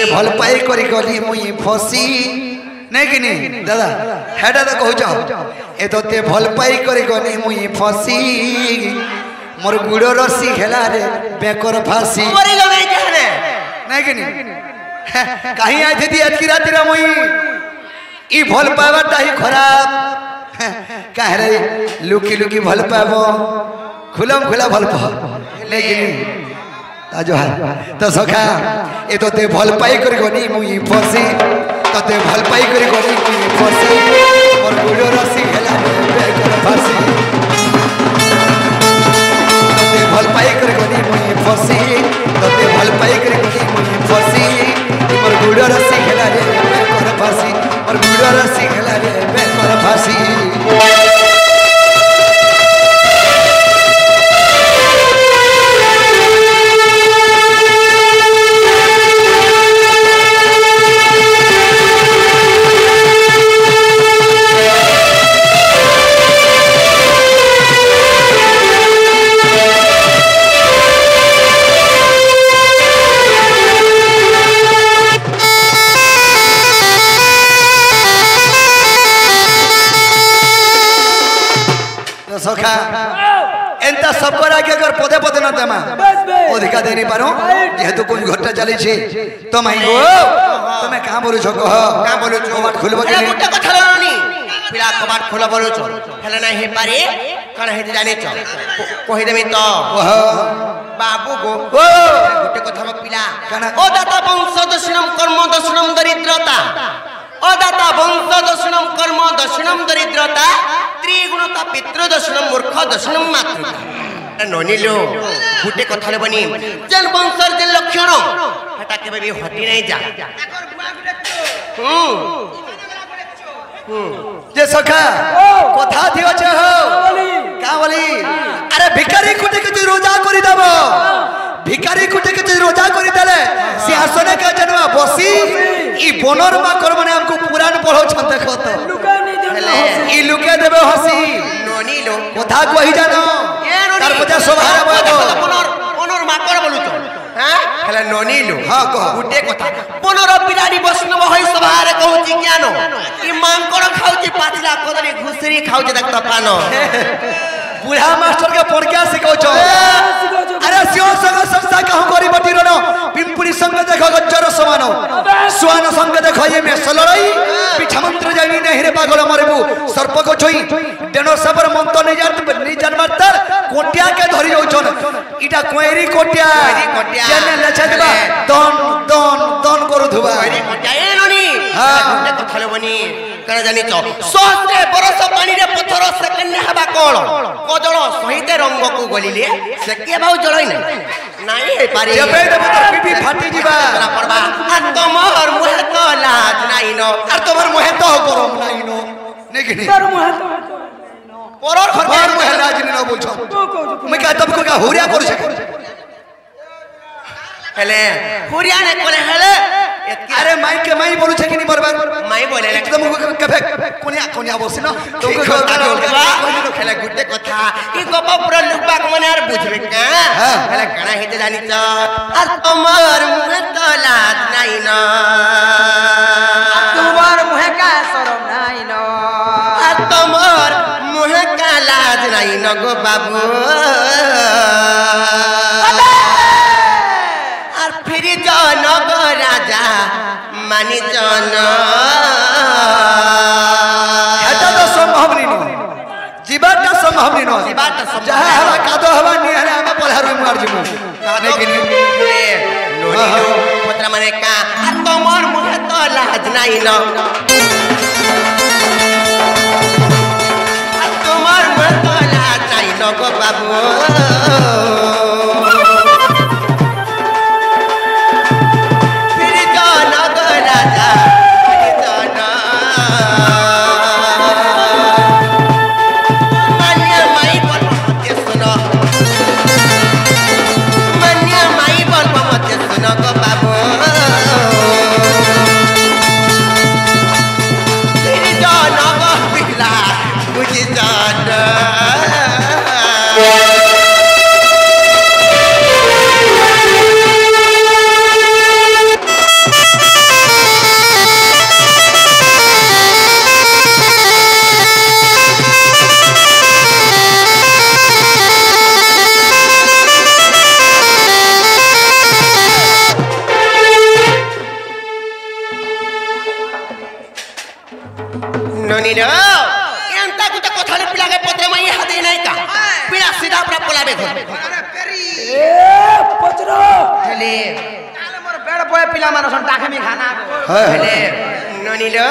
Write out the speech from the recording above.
तोते भल पाई करी गली मुई फसी नहीं कि नहीं दादा हेडा तो कहूच ए तोते भल पाई करी गली मुई फसी मोर गुड़ रसी खेला रे बेकर फांसी नहीं कि नहीं कहीं आई थी आज की रात मुई ई भल पावाटा ही खराब कह रे लुकी लुकी भल पाबो खुलम खुला भल पा लेकिन ताजो है तो सखा ए तोते भल पाई कर गनी मुई फसी तोते भल पाई कर गनी मुई फसी और गुड़ो रसी खेला बेकर फांसी तोते भल पाई कर गनी मुई फसी तोते भल पाई कर गनी मुई फसी और गुड़ो रसी खेला बेकर फांसी और गुड़ो रसी खेला बेकर फांसी सखा एंता सब करा के अगर पदे पदे न देमा अधिका दे नहीं पारो जेहेतु कोई घटना चली छी तो माई गो तमे कहां बोलु छ कह कहां बोलु छ कबाट खोलबो के गुट्टा कथा लानी पिला कबाट खोला बोलु छ हेले नहीं हे पारे कण हे जाने छ कहि देमी तो बाबू गो गुट्टे कथा म पिला ओ दाता वंश दशनम कर्म दशनम दरिद्रता अदाता वंश दशनम कर्म दशनम दरिद्रता त्रिगुणता पितृ दशनम मूर्ख दशनम मातृता ननिलो गुटे कथाले बनी जन वंशर जन लक्षण हटा के भी हटी नहीं जा जे सखा कथा थियो छ हो का बोली अरे भिखारी कुटे के रोजा करि देबो भिखारी कुटे के रोजा करि देले सिंहासन के जनवा बसी ई बनरमा कर माने हमको पुराण पढ़ो छ देखो तो ई लुके देबे हसी ननी लो कथा कहि जानो तार पचा स्वभाव बाबो बनरमा कर बोलु तो हां हला ननी लो हां कह गुटे कथा बनर बिरानी वैष्णव होई सभारे कहूची ज्ञान ई मांकर खाउची पाचला कदली घुसरी खाउची देख त पानो बुढ़ा मास्टर के पढ़ के सिखौ छ अरे सियो संग संस्था कहूं करी बटी रनो पिंपुरी संग देखो गज्जर समानो स्वान संग देखो ये में सलड़ई पिठा मंत्र जानी नहीं रे पागल मरबू सर्प को छोई डेनो सबर मंत्र नहीं जान मातर कोटिया के धरि जाउ छन इटा कोएरी कोटिया जेने लछा देबा दन दन दन करू धुबा कोटिया ए ननी हां कथले बनी कना जानी छ सोते बरस पानी रे पत्थर सेकंड हबा कोन कजळ सहित रंग को गलिले से के भाउ जळई नहीं हे पारे जबे देबो त पीपी फाटी जिबा पड़बा आ तोमर मुहे तो लाज नाही न आ तोमर मुहे तो गरम नाही न नेकिनी तोर मुहे परर घर मुहे लाज न बोलछो मैं का तब को का होरिया करू छे हेले होरिया ने कोले हेले अरे माई के माई बोलु छे कि नहीं बरबाद माई बोले एकदम कफे कोनिया कोनिया बोसी न तुमको जोता कोनी खेले गुटे कथा ई गप पूरा लुकबा के मने आर बुझबे का हेले कणा हेते जानि छ आ तोमर मुहे तो लाज नाही न तोमर मुहे का शरम नाही न आ तोमर मुहे का लाज नाही न गो बाबू जनक राजा मानी जन हेता तो संभव नी जीवाटा संभव नी जीवाटा संभव जहा हवा कादो हवा नी हरे हम पलहरु मार जिमु काने कि लोनी लो पत्र माने का तोमर मुहे तो लाज नाही न तोमर मुहे तो लाज नाही न गो बाबू ननी रो एंता कुछ कथाले पिला के पत्र में हादे नहीं का पिला सीधा अपना पलाबे घर अरे पेरी ए पचरो हेले मोर बेड़ बोए पिला मानो सन टाके में खाना हेले ननी रो